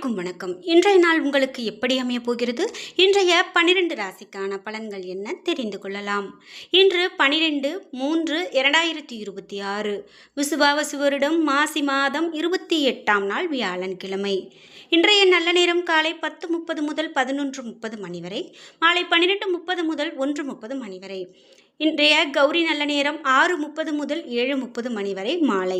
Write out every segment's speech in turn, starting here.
அனைவருக்கும் வணக்கம். இன்றைய நாள் உங்களுக்கு எப்படி அமைய போகிறது? இன்றைய 12 ராசிக்கான பலன்கள் என்ன தெரிந்து கொள்ளலாம். இன்று 12/3/2026 விசுவாவசு வருடம் மாசி மாதம் 28ஆம் நாள் வியாழன்கிழமை. இன்றைய நல்ல நேரம் காலை 10:30 முதல் 11:30 மணி வரை, மாலை 12:30 முதல் 1:30 மணி வரை. இன்றைய கௌரி நல்ல நேரம் 6:30 முதல் 7:30 மணி வரை மாலை.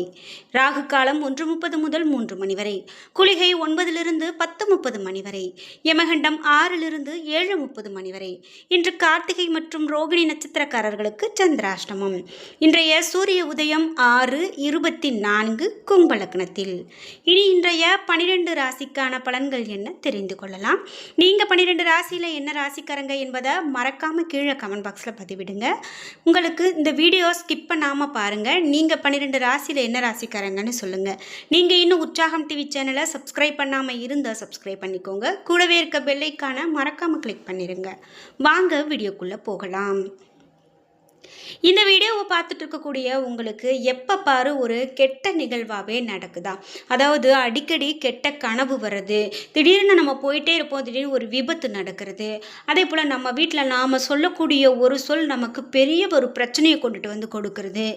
ராகு காலம் 1:30 முதல் 3 மணி வரை. குளிகை 9லிருந்து 10:30 மணி வரை. யமகண்டம் 6லிருந்து 7:30 மணி வரை. இன்று கார்த்திகை மற்றும் ரோகிணி நட்சத்திரக்காரர்களுக்கு சந்திராஷ்டமம். இன்றைய சூரிய உதயம் 6:24 கும்ப லக்னத்தில். இனி இன்றைய 12 ராசிக்கான பலன்கள் என்ன தெரிந்து கொள்ளலாம். நீங்கள் 12 ராசியில் என்ன ராசிக்காரங்க என்பதை மறக்காமல் கீழே கமெண்ட் பாக்ஸில் பதிவிடுங்க. உங்களுக்கு இந்த வீடியோ ஸ்கிப் பண்ணாமல் பாருங்கள். நீங்கள் 12 ராசியில் என்ன ராசிக்காரங்கன்னு சொல்லுங்கள். நீங்கள் இன்னும் உற்சாகம் டிவி சேனலை சப்ஸ்கிரைப் பண்ணாமல் இருந்தால் சப்ஸ்கிரைப் பண்ணிக்கோங்க. கூடவே இருக்க பெல் ஐகானை மறக்காமல் கிளிக் பண்ணிடுங்க. வாங்க வீடியோக்குள்ளே போகலாம். இந்த வீடியோவை பார்த்துட்டு இருக்கக்கூடிய உங்களுக்கு எப்போ பாரு ஒரு கெட்ட நிகழ்வாகவே நடக்குதா? அதாவது அடிக்கடி கெட்ட கனவு வர்றது, திடீர்னு நம்ம போயிட்டே இருப்போம், திடீர்னு ஒரு விபத்து நடக்கிறது. அதே போல் நம்ம வீட்டில் நாம் சொல்லக்கூடிய ஒரு சொல் நமக்கு பெரிய ஒரு பிரச்சனையை கொண்டுட்டு வந்து கொடுக்கறது.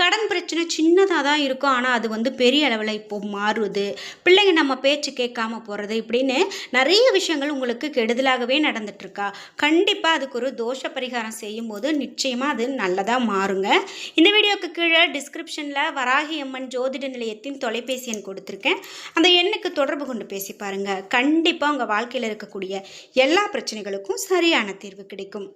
கடன் பிரச்சனை சின்னதாக தான் இருக்கும், ஆனால் அது பெரிய அளவில் இப்போ மாறுது. பிள்ளைங்க நம்ம பேச்சு கேட்காம போகிறது, இப்படின்னு நிறைய விஷயங்கள் உங்களுக்கு கெடுதலாகவே நடந்துட்டுருக்கா? கண்டிப்பாக அதுக்கு ஒரு தோஷ பரிகாரம் செய்யும்போது நிச்சயமாக அது நல்லதாக மாறுங்க. இந்த வீடியோக்கு கீழே டிஸ்கிரிப்ஷனில் வராகி அம்மன் ஜோதிட நிலையத்தின் தொலைபேசி எண் கொடுத்துருக்கேன். அந்த எண்ணுக்கு தொடர்பு கொண்டு பேசி பாருங்கள். கண்டிப்பாக உங்கள் வாழ்க்கையில் இருக்கக்கூடிய எல்லா பிரச்சனைகளுக்கும் சரியான தீர்வு கிடைக்கும்.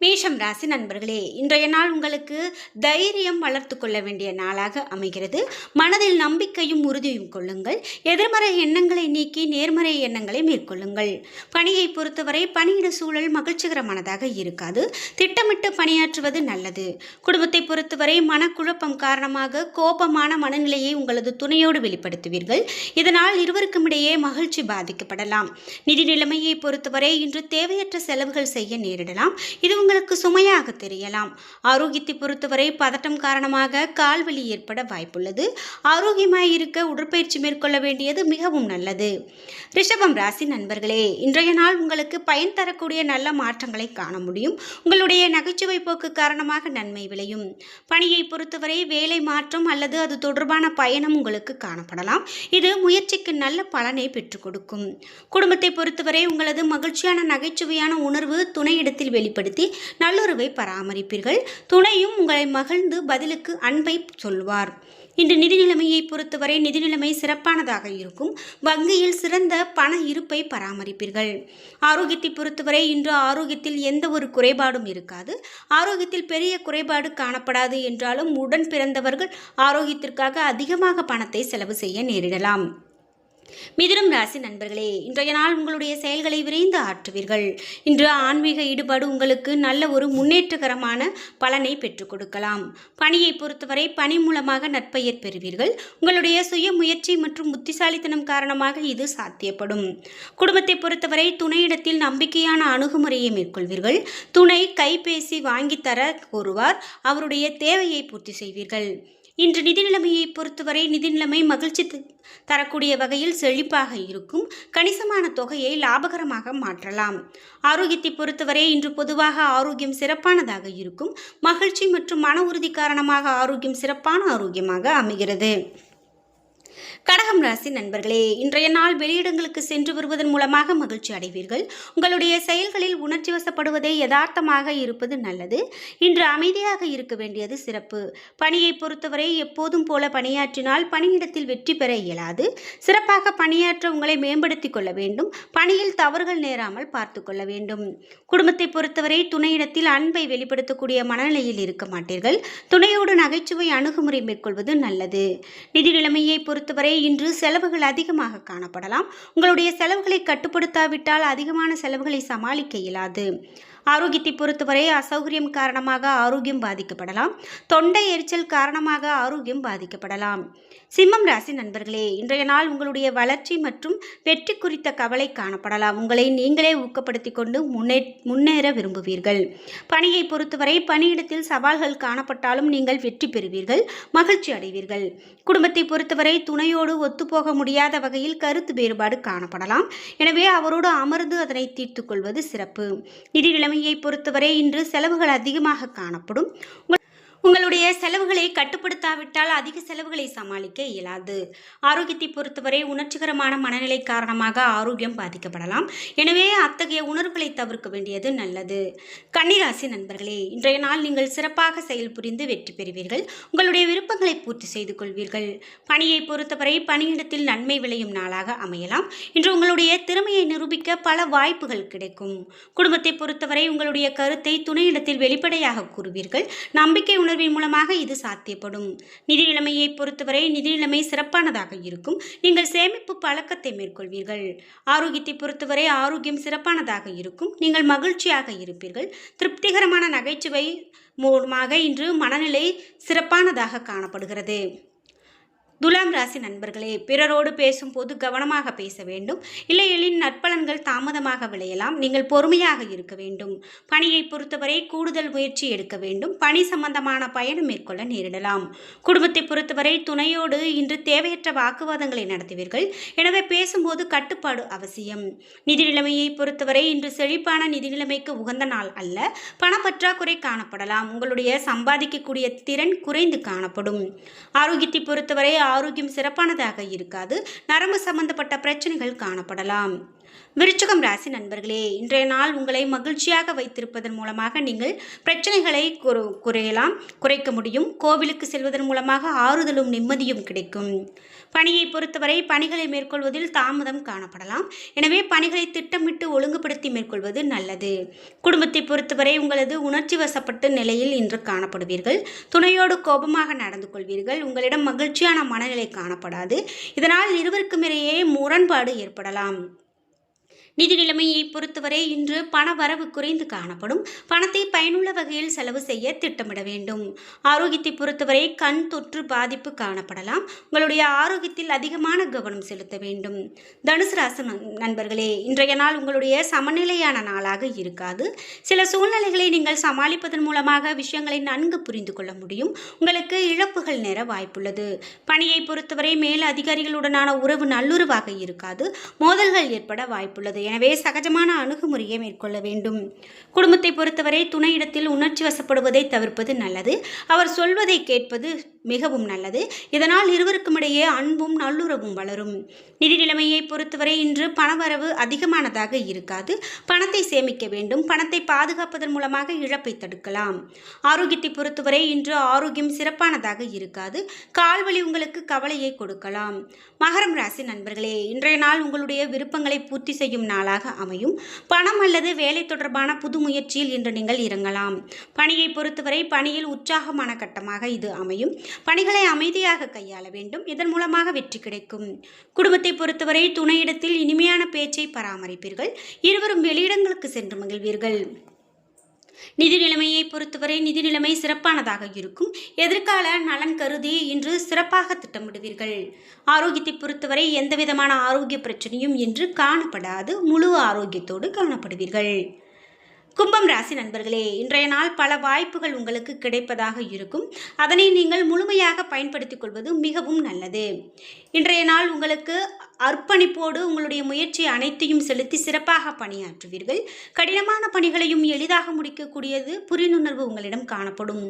மேஷம் ராசி நண்பர்களே, இன்றைய நாள் உங்களுக்கு தைரியம் வளர்த்து கொள்ள வேண்டிய நாளாக அமைகிறது. மனதில் நம்பிக்கையும் உறுதியும் கொள்ளுங்கள். எதிர்மறை எண்ணங்களை நீக்கி நேர்மறை எண்ணங்களை மேற்கொள்ளுங்கள். பணியை பொறுத்தவரை பணியிட சூழல் மகிழ்ச்சிகரமானதாக இருக்காது. திட்டமிட்டு பணியாற்றுவது நல்லது. குடும்பத்தை பொறுத்தவரை மனக்குழப்பம் காரணமாக கோபமான மனநிலையை உங்களது துணையோடு வெளிப்படுத்துவீர்கள். இதனால் இருவருக்கும் இடையே மகிழ்ச்சி பாதிக்கப்படலாம். நிதி நிலைமையை பொறுத்தவரை இன்று தேவையற்ற செலவுகள் செய்ய நேரிடலாம். இது உங்களுக்கு சுமையாக தெரியலாம். ஆரோக்கியத்தை பொறுத்தவரை பதட்டம் காரணமாக கால்வலி ஏற்பட வாய்ப்புள்ளது. ஆரோக்கியமாய் இருக்க உடற்பயிற்சி மேற்கொள்ள வேண்டியது மிகவும் நல்லது. ரிஷபம் ராசி நண்பர்களே, இன்றைய நாள் உங்களுக்கு பயன் தரக்கூடிய நல்ல மாற்றங்களை காண முடியும். உங்களுடைய நகைச்சுவை போக்கு காரணமாக நன்மை விளையும். பணியை பொறுத்தவரை வேலை மாற்றம் அல்லது அது தொடர்பான பயணம் உங்களுக்கு காணப்படலாம். இது முயற்சிக்கு நல்ல பலனை பெற்றுக் கொடுக்கும். குடும்பத்தை பொறுத்தவரை உங்களது மகிழ்ச்சியான நகைச்சுவையான உணர்வு துணையிடத்தில் வெளிப்படுத்தி நல்லுறவை பராமரிப்பீர்கள். துணையும் உங்களை மகிழ்ந்து பதிலுக்கு அன்பை சொல்வார். இன்று நிதி நிலைமையை பொறுத்தவரை நிதி நிலைமை சிறப்பானதாக இருக்கும். வங்கியில் சிறந்த பண இருப்பை பராமரிப்பீர்கள். ஆரோக்கியத்தை பொறுத்தவரை இன்று ஆரோக்கியத்தில் எந்த ஒரு குறைபாடும் இருக்காது. ஆரோக்கியத்தில் பெரிய குறைபாடு காணப்படாது என்றாலும் உடன் பிறந்தவர்கள் ஆரோக்கியத்திற்காக அதிகமாக பணத்தை செலவு செய்ய நேரிடலாம். மிதுனம் ராசி நண்பர்களே, இன்றைய நாள் உங்களுடைய செயல்களை விரைந்து ஆற்றுவீர்கள். இன்று ஆன்மீக ஈடுபாடு உங்களுக்கு நல்ல ஒரு முன்னேற்றகரமான பலனை பெற்றுக் கொடுக்கலாம். பணியை பொறுத்தவரை பணி மூலமாக நற்பெயர் பெறுவீர்கள். உங்களுடைய சுய முயற்சி மற்றும் புத்திசாலித்தனம் காரணமாக இது சாத்தியப்படும். குடும்பத்தை பொறுத்தவரை துணையிடத்தில் நம்பிக்கையான அணுகுமுறையை மேற்கொள்வீர்கள். துணை கைபேசி வாங்கி தர கோருவார். அவருடைய தேவையை பூர்த்தி செய்வீர்கள். இன்று நிதி நிலைமையை பொறுத்தவரை நிதி நிலைமை மகிழ்ச்சி தரக்கூடிய வகையில் செழிப்பாக இருக்கும். கணிசமான தொகையை லாபகரமாக மாற்றலாம். ஆரோக்கியத்தை பொறுத்தவரை இன்று பொதுவாக ஆரோக்கியம் சிறப்பானதாக இருக்கும். மகிழ்ச்சி மற்றும் மன உறுதி காரணமாக ஆரோக்கியம் சிறப்பான ஆரோக்கியமாக அமைகிறது. கடகம் ராசி நண்பர்களே, இன்றைய நாள் வெளியிடங்களுக்கு சென்று வருவதன் மூலமாக மகிழ்ச்சி அடைவீர்கள். உங்களுடைய செயல்களில் உணர்ச்சி வசப்படுவதை யதார்த்தமாக இருப்பது நல்லது. இன்று அமைதியாக இருக்க வேண்டியது சிறப்பு. பணியை பொறுத்தவரை எப்போதும் போல பணியாற்றினால் பணியிடத்தில் வெற்றி பெற இயலாது. சிறப்பாக பணியாற்ற உங்களை மேம்படுத்திக் கொள்ள வேண்டும். பணியில் தவறுகள் நேராமல் பார்த்து கொள்ள வேண்டும். குடும்பத்தை பொறுத்தவரை துணையிடத்தில் அன்பை வெளிப்படுத்தக்கூடிய மனநிலையில் இருக்க மாட்டீர்கள். துணையோடு நகைச்சுவை அணுகுமுறை மேற்கொள்வது நல்லது. நிதி நிலைமையை பொறுத்தவரை இன்று செலவுகள் அதிகமாக காணப்படலாம். உங்களுடைய செலவுகளை கட்டுப்படுத்தாவிட்டால் அதிகமான செலவுகளை சமாளிக்க இயலாது. ஆரோக்கியத்தை பொறுத்தவரை அசௌகரியம் காரணமாக ஆரோக்கியம் பாதிக்கப்படலாம். தொண்டை எரிச்சல் காரணமாக ஆரோக்கியம் பாதிக்கப்படலாம். சிம்மம் ராசி நண்பர்களே, இன்றைய நாள் உங்களுடைய வளர்ச்சி மற்றும் வெற்றி குறித்த கவலை காணப்படலாம். உங்களை நீங்களே ஊக்கப்படுத்திக் கொண்டு முன்னேற விரும்புவீர்கள். பணியை பொறுத்தவரை பணியிடத்தில் சவால்கள் காணப்பட்டாலும் நீங்கள் வெற்றி பெறுவீர்கள், மகிழ்ச்சி அடைவீர்கள். குடும்பத்தை பொறுத்தவரை துணையோடு ஒத்துப்போக முடியாத வகையில் கருத்து வேறுபாடு காணப்படலாம். எனவே அவரோடு அமர்ந்து அதனை தீர்த்துக் கொள்வது சிறப்பு. நிதி நிலைமையை பொறுத்தவரை இன்று செலவுகள் அதிகமாக காணப்படும். உங்களுடைய செலவுகளை கட்டுப்படுத்தாவிட்டால் அதிக செலவுகளை சமாளிக்க இயலாது. ஆரோக்கியத்தை பொறுத்தவரை உணர்ச்சிகரமான மனநிலை காரணமாக ஆரோக்கியம் பாதிக்கப்படலாம். எனவே அத்தகைய உணர்வுகளை தவிர்க்க வேண்டியது நல்லது. கன்னிராசி நண்பர்களே, இன்றைய நாள் நீங்கள் சிறப்பாக செயல்புரிந்து வெற்றி பெறுவீர்கள். உங்களுடைய விருப்பங்களை பூர்த்தி செய்து கொள்வீர்கள். பணியை பொறுத்தவரை பணியிடத்தில் நன்மை விளையும் நாளாக அமையலாம். இன்று உங்களுடைய திறமையை நிரூபிக்க பல வாய்ப்புகள் கிடைக்கும். குடும்பத்தை பொறுத்தவரை உங்களுடைய கருத்தை துணையிடத்தில் வெளிப்படையாக கூறுவீர்கள். நம்பிக்கை உணர்வின் மூலமாக இது சாத்தியப்படும். நிதி நிலைமையை பொறுத்தவரை நிதி நிலைமை சிறப்பானதாக இருக்கும். நீங்கள் சேமிப்பு பழக்கத்தை மேற்கொள்வீர்கள். ஆரோக்கியத்தை பொறுத்தவரை ஆரோக்கியம் சிறப்பானதாக இருக்கும். நீங்கள் மகிழ்ச்சியாக இருப்பீர்கள். திருப்திகரமான நகைச்சுவை மூலமாக இன்று மனநிலை சிறப்பானதாக காணப்படுகிறது. துலாம் ராசி நண்பர்களே, பிறரோடு பேசும்போது கவனமாக பேச வேண்டும். இல்லையெனில் நற்பலன்கள் தாமதமாக விளையலாம். நீங்கள் பொறுமையாக இருக்க வேண்டும். பணியை பொறுத்தவரை கூடுதல் முயற்சி எடுக்க வேண்டும். பணி சம்பந்தமான பயணம் மேற்கொள்ள நேரிடலாம். குடும்பத்தை பொறுத்தவரை துணையோடு இன்று தேவையற்ற வாக்குவாதங்களை நடத்துவீர்கள். எனவே பேசும்போது கட்டுப்பாடு அவசியம். நிதி நிலைமையை பொறுத்தவரை இன்று செழிப்பான நிதி நிலைமைக்கு உகந்த நாள் அல்ல. பணப்பற்றாக்குறை காணப்படலாம். உங்களுடைய சம்பாதிக்கக்கூடிய திறன் குறைந்து காணப்படும். ஆரோக்கியத்தை பொறுத்தவரை ஆரோக்கியம் சிறப்பானதாக இருக்காது. நரம்பு சம்பந்தப்பட்ட பிரச்சனைகள் காணப்படலாம். விருச்சிகம் ராசி நண்பர்களே, இன்றைய நாள் உங்களை மகிழ்ச்சியாக வைத்திருப்பதன் மூலமாக நீங்கள் பிரச்சனைகளை குறைக்க முடியும். கோவிலுக்கு செல்வதன் மூலமாக ஆறுதலும் நிம்மதியும் கிடைக்கும். பணியை பொறுத்தவரை பணிகளை மேற்கொள்வதில் தாமதம் காணப்படலாம். எனவே பணிகளை திட்டமிட்டு ஒழுங்குபடுத்தி மேற்கொள்வது நல்லது. குடும்பத்தை பொறுத்தவரை உங்களது உணர்ச்சி வசப்பட்ட நிலையில் இன்று காணப்படுவீர்கள். துணையோடு கோபமாக நடந்து கொள்வீர்கள். உங்களிடம் மகிழ்ச்சியான மனநிலை காணப்படாது. இதனால் இருவருக்கும் இடையே முரண்பாடு ஏற்படலாம். நிதி நிலைமையை பொறுத்தவரை இன்று பண வரவு குறைந்து காணப்படும். பணத்தை பயனுள்ள வகையில் செலவு செய்ய திட்டமிட வேண்டும். ஆரோக்கியத்தை பொறுத்தவரை கண் தொற்று பாதிப்பு காணப்படலாம். உங்களுடைய ஆரோக்கியத்தில் அதிகமான கவனம் செலுத்த வேண்டும். தனுசு ராசி நண்பர்களே, இன்றைய நாள் உங்களுடைய சமநிலையான நாளாக இருக்காது. சில சூழ்நிலைகளை நீங்கள் சமாளிப்பதன் மூலமாக விஷயங்களை நன்கு புரிந்து கொள்ள முடியும். உங்களுக்கு இழப்புகள் நேர வாய்ப்புள்ளது. பணியை பொறுத்தவரை மேல் அதிகாரிகளுடனான உறவு நல்லுறவாக இருக்காது. மோதல்கள் ஏற்பட வாய்ப்புள்ளது. எனவே சகஜமான அணுகுமுறையை மேற்கொள்ள வேண்டும். குடும்பத்தை பொறுத்தவரை துணையிடத்தில் உணர்ச்சி வசப்படுவதை தவிர்ப்பது நல்லது. அவர் சொல்வதை கேட்பது மிகவும் நல்லது. இதனால் இருவருக்கும் இடையே அன்பும் நல்லுறவும் வளரும். நிதி நிலைமையை பொறுத்தவரை இன்று பணவரவு அதிகமானதாக இருக்காது. பணத்தை சேமிக்க வேண்டும். பணத்தை பாதுகாப்பதன் மூலமாக இழப்பை தடுக்கலாம். ஆரோக்கியத்தை பொறுத்தவரை இன்று ஆரோக்கியம் சிறப்பானதாக இருக்காது. கால்வலி உங்களுக்கு கவலையை கொடுக்கலாம். மகரம் ராசி நண்பர்களே, இன்றைய நாள் உங்களுடைய விருப்பங்களை பூர்த்தி செய்யும் நாளாக அமையும். பணம் அல்லது வேலை தொடர்பான புது முயற்சியில் இன்று நீங்கள் இறங்கலாம். பணியை பொறுத்தவரை பணியில் உற்சாகமான கட்டமாக இது அமையும். பணிகளை அமைதியாக கையாள வேண்டும். இதன் மூலமாக வெற்றி கிடைக்கும். குடும்பத்தை பொறுத்தவரை துணையிடத்தில் இனிமையான பேச்சை பராமரிப்பீர்கள். இருவரும் வெளியிடங்களுக்கு சென்று மகிழ்வீர்கள். நிதி நிலைமையை பொறுத்தவரை நிதி நிலைமை சிறப்பானதாக இருக்கும். எதிர்கால நலன் கருதி இன்று சிறப்பாக திட்டமிடுவீர்கள். ஆரோக்கியத்தை பொறுத்தவரை எந்தவிதமான ஆரோக்கிய பிரச்சனையும் இன்று காணப்படாது. முழு ஆரோக்கியத்தோடு காணப்படுவீர்கள். கும்பம் ராசி நண்பர்களே, இன்றைய நாள் பல வாய்ப்புகள் உங்களுக்கு கிடைப்பதாக இருக்கும். அதனை நீங்கள் முழுமையாக பயன்படுத்திக் கொள்வது மிகவும் நல்லது. இன்றைய நாள் உங்களுக்கு அர்ப்பணிப்போடு உங்களுடைய முயற்சி அனைத்தையும் செலுத்தி சிறப்பாக பணியாற்றுவீர்கள். கடினமான பணிகளையும் எளிதாக முடிக்கக்கூடியது புரிந்துணர்வு உங்களிடம் காணப்படும்.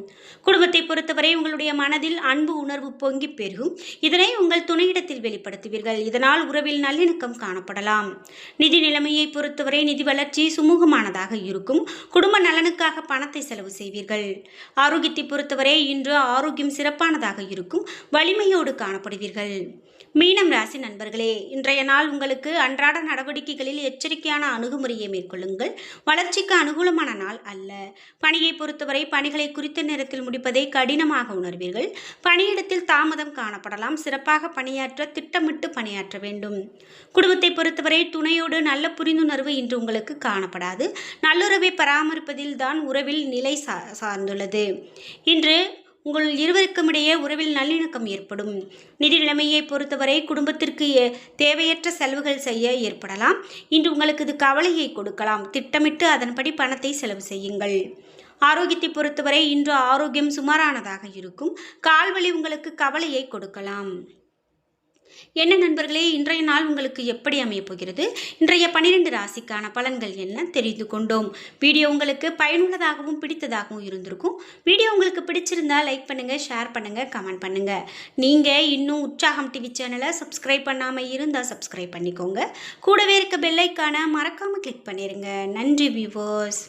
குடும்பத்தை பொறுத்தவரை உங்களுடைய மனதில் அன்பு உணர்வு பொங்கி பெருகும். இதனை உங்கள் துணையிடத்தில் வெளிப்படுத்துவீர்கள். இதனால் உறவில் நல்லிணக்கம் காணப்படலாம். நிதி நிலைமையை பொறுத்தவரை நிதி வளர்ச்சி சுமூகமானதாக இருக்கும். குடும்ப நலனுக்காக பணத்தை செலவு செய்வீர்கள். ஆரோக்கியத்தை பொறுத்தவரை இன்று ஆரோக்கியம் சிறப்பானதாக இருக்கும். வலிமையோடு காணப்படுவீர்கள். மீனம் ராசி நண்பர்களே, இன்றைய நாள் உங்களுக்கு அன்றாட நடவடிக்கைகளில் எச்சரிக்கையான அணுகுமுறையை மேற்கொள்ளுங்கள். வளர்ச்சிக்கு அனுகூலமான நாள் அல்ல. பணியை பொறுத்தவரை பணிகளை குறித்த நேரத்தில் முடிப்பதை கடினமாக உணர்வீர்கள். பணியிடத்தில் தாமதம் காணப்படலாம். சிறப்பாக பணியாற்ற திட்டமிட்டு பணியாற்ற வேண்டும். குடும்பத்தை பொறுத்தவரை துணையோடு நல்ல புரிந்துணர்வு இன்று உங்களுக்கு காணப்படாது. நல்லுறவை பராமரிப்பதில் தான் உறவில் நிலை சார்ந்துள்ளது. இன்று உங்கள் இருவருக்கும் இடையே உறவில் நல்லிணக்கம் ஏற்படும். நிதி நிலைமையை பொறுத்தவரை குடும்பத்திற்கு தேவையற்ற செலவுகள் செய்ய ஏற்படலாம். இன்று உங்களுக்கு இது கவலையை கொடுக்கலாம். திட்டமிட்டு அதன்படி பணத்தை செலவு செய்யுங்கள். ஆரோக்கியத்தை பொறுத்தவரை இன்று ஆரோக்கியம் சுமாரானதாக இருக்கும். கால்வலி உங்களுக்கு கவலையை கொடுக்கலாம். என்ன நண்பர்களே, இன்றைய நாள் உங்களுக்கு எப்படி அமையப் போகிறது? இன்றைய 12 ராசிக்கான பலன்கள் என்ன தெரிந்து கொண்டோம். வீடியோ உங்களுக்கு பயனுள்ளதாகவும் பிடித்ததாகவும் இருந்திருக்கும். வீடியோ உங்களுக்கு பிடிச்சிருந்தா லைக் பண்ணுங்க, ஷேர் பண்ணுங்க, கமெண்ட் பண்ணுங்க. நீங்க இன்னும் உற்சாகம் டிவி சேனலை சப்ஸ்கிரைப் பண்ணாம இருந்தா சப்ஸ்கிரைப் பண்ணிக்கோங்க. கூடவே இருக்க பெல் ஐகானை மறக்காம கிளிக் பண்ணிருங்க. நன்றி வியூவர்ஸ்.